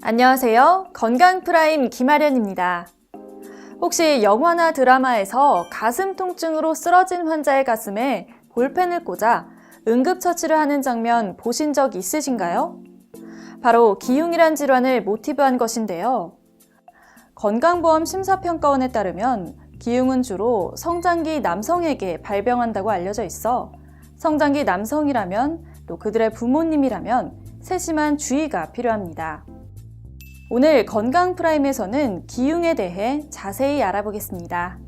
안녕하세요. 건강프라임 김아련입니다. 혹시 영화나 드라마에서 가슴 통증으로 쓰러진 환자의 가슴에 볼펜을 꽂아 응급처치를 하는 장면 보신 적 있으신가요? 바로 기흉이란 질환을 모티브한 것인데요. 건강보험 심사평가원에 따르면 기흉은 주로 성장기 남성에게 발병한다고 알려져 있어 성장기 남성이라면 또 그들의 부모님이라면 세심한 주의가 필요합니다. 오늘 건강프라임에서는 기흉에 대해 자세히 알아보겠습니다.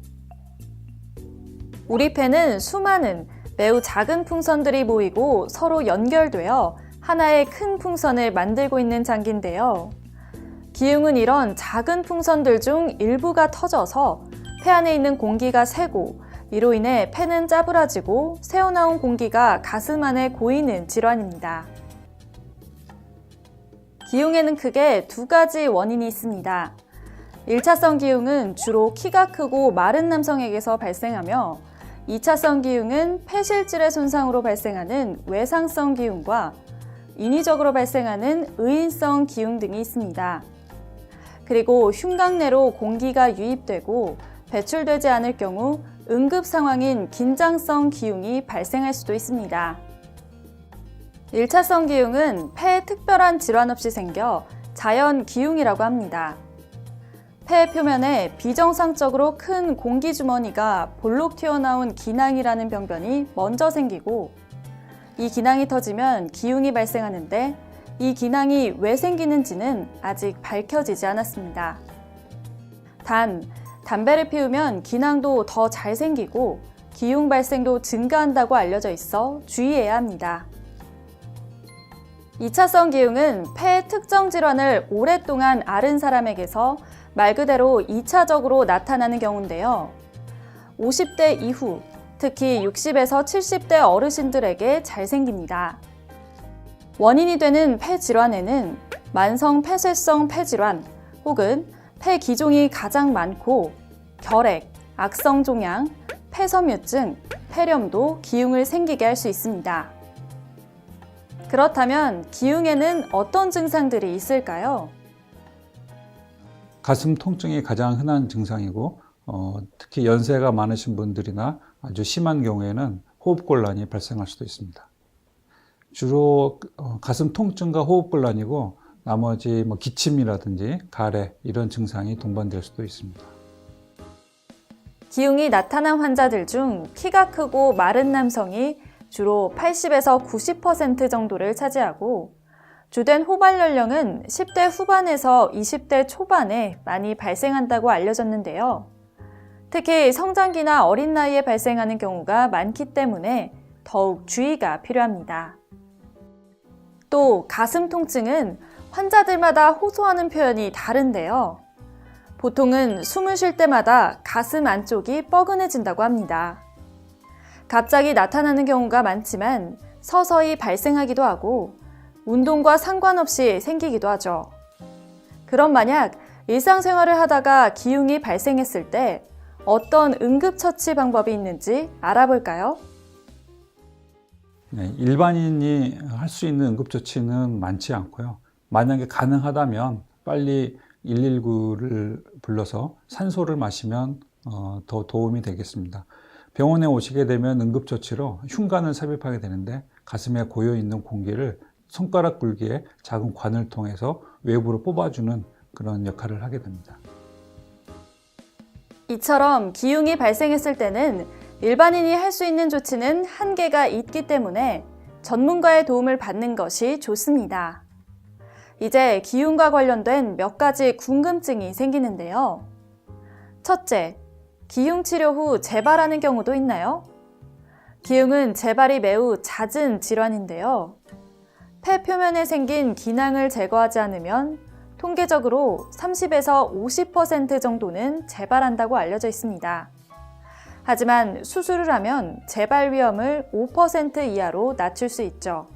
우리 폐는 수많은 매우 작은 풍선들이 모이고 서로 연결되어 하나의 큰 풍선을 만들고 있는 장기인데요. 기흉은 이런 작은 풍선들 중 일부가 터져서 폐 안에 있는 공기가 새고 이로 인해 폐는 짜부라지고 새어나온 공기가 가슴 안에 고이는 질환입니다. 기흉에는 크게 두 가지 원인이 있습니다. 1차성 기흉은 주로 키가 크고 마른 남성에게서 발생하며 2차성 기흉은 폐실질의 손상으로 발생하는 외상성 기흉과 인위적으로 발생하는 의인성 기흉 등이 있습니다. 그리고 흉곽 내로 공기가 유입되고 배출되지 않을 경우 응급 상황인 긴장성 기흉이 발생할 수도 있습니다. 1차성 기흉은 폐에 특별한 질환 없이 생겨 자연 기흉이라고 합니다. 폐 표면에 비정상적으로 큰 공기주머니가 볼록 튀어나온 기낭이라는 병변이 먼저 생기고 이 기낭이 터지면 기흉이 발생하는데 이 기낭이 왜 생기는지는 아직 밝혀지지 않았습니다. 단, 담배를 피우면 기낭도 더 잘 생기고 기흉 발생도 증가한다고 알려져 있어 주의해야 합니다. 2차성 기흉은 폐의 특정 질환을 오랫동안 앓은 사람에게서 말 그대로 2차적으로 나타나는 경우인데요. 50대 이후, 특히 60에서 70대 어르신들에게 잘 생깁니다. 원인이 되는 폐 질환에는 만성 폐쇄성 폐질환 혹은 폐 기종이 가장 많고 결핵, 악성 종양, 폐섬유증, 폐렴도 기흉을 생기게 할 수 있습니다. 그렇다면 기흉에는 어떤 증상들이 있을까요? 가슴 통증이 가장 흔한 증상이고 특히 연세가 많으신 분들이나 아주 심한 경우에는 호흡곤란이 발생할 수도 있습니다. 주로 가슴 통증과 호흡곤란이고 나머지 기침이라든지 가래 이런 증상이 동반될 수도 있습니다. 기흉이 나타난 환자들 중 키가 크고 마른 남성이 주로 80에서 90% 정도를 차지하고 주된 호발 연령은 10대 후반에서 20대 초반에 많이 발생한다고 알려졌는데요. 특히 성장기나 어린 나이에 발생하는 경우가 많기 때문에 더욱 주의가 필요합니다. 또 가슴 통증은 환자들마다 호소하는 표현이 다른데요. 보통은 숨을 쉴 때마다 가슴 안쪽이 뻐근해진다고 합니다. 갑자기 나타나는 경우가 많지만 서서히 발생하기도 하고 운동과 상관없이 생기기도 하죠. 그럼 만약 일상생활을 하다가 기흉이 발생했을 때 어떤 응급처치 방법이 있는지 알아볼까요? 네, 일반인이 할 수 있는 응급처치는 많지 않고요. 만약에 가능하다면 빨리 119를 불러서 산소를 마시면 더 도움이 되겠습니다. 병원에 오시게 되면 응급처치로 흉관을 삽입하게 되는데 가슴에 고여있는 공기를 손가락 굵기의 작은 관을 통해서 외부로 뽑아주는 그런 역할을 하게 됩니다. 이처럼 기흉이 발생했을 때는 일반인이 할 수 있는 조치는 한계가 있기 때문에 전문가의 도움을 받는 것이 좋습니다. 이제 기흉과 관련된 몇 가지 궁금증이 생기는데요. 첫째, 기흉 치료 후 재발하는 경우도 있나요? 기흉은 재발이 매우 잦은 질환인데요. 폐 표면에 생긴 기낭을 제거하지 않으면 통계적으로 30에서 50% 정도는 재발한다고 알려져 있습니다. 하지만 수술을 하면 재발 위험을 5% 이하로 낮출 수 있죠.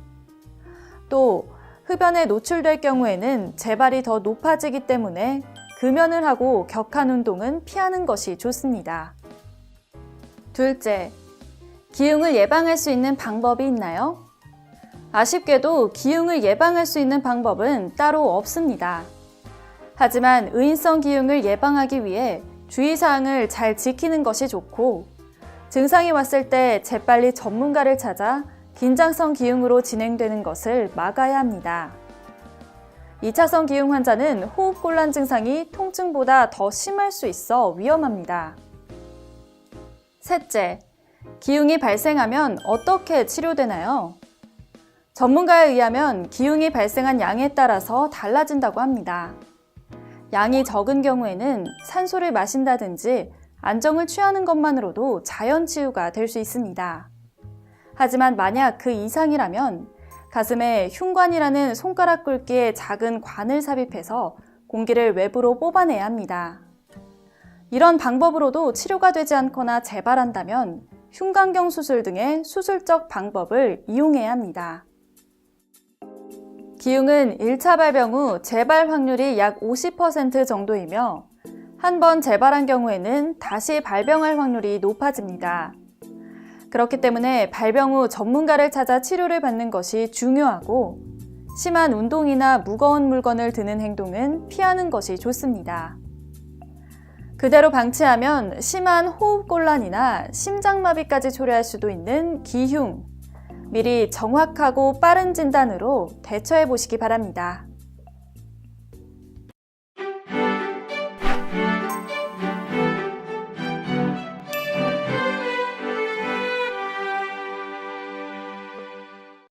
또 흡연에 노출될 경우에는 재발이 더 높아지기 때문에 금연을 하고 격한 운동은 피하는 것이 좋습니다. 둘째, 기흉을 예방할 수 있는 방법이 있나요? 아쉽게도 기흉을 예방할 수 있는 방법은 따로 없습니다. 하지만 의인성 기흉을 예방하기 위해 주의사항을 잘 지키는 것이 좋고, 증상이 왔을 때 재빨리 전문가를 찾아 긴장성 기흉으로 진행되는 것을 막아야 합니다. 2차성 기흉 환자는 호흡곤란 증상이 통증보다 더 심할 수 있어 위험합니다. 셋째, 기흉이 발생하면 어떻게 치료되나요? 전문가에 의하면 기흉이 발생한 양에 따라서 달라진다고 합니다. 양이 적은 경우에는 산소를 마신다든지 안정을 취하는 것만으로도 자연 치유가 될 수 있습니다. 하지만 만약 그 이상이라면 가슴에 흉관이라는 손가락 굵기의 작은 관을 삽입해서 공기를 외부로 뽑아내야 합니다. 이런 방법으로도 치료가 되지 않거나 재발한다면 흉관경 수술 등의 수술적 방법을 이용해야 합니다. 기흉은 1차 발병 후 재발 확률이 약 50% 정도이며 한 번 재발한 경우에는 다시 발병할 확률이 높아집니다. 그렇기 때문에 발병 후 전문가를 찾아 치료를 받는 것이 중요하고, 심한 운동이나 무거운 물건을 드는 행동은 피하는 것이 좋습니다. 그대로 방치하면 심한 호흡곤란이나 심장마비까지 초래할 수도 있는 기흉, 미리 정확하고 빠른 진단으로 대처해 보시기 바랍니다.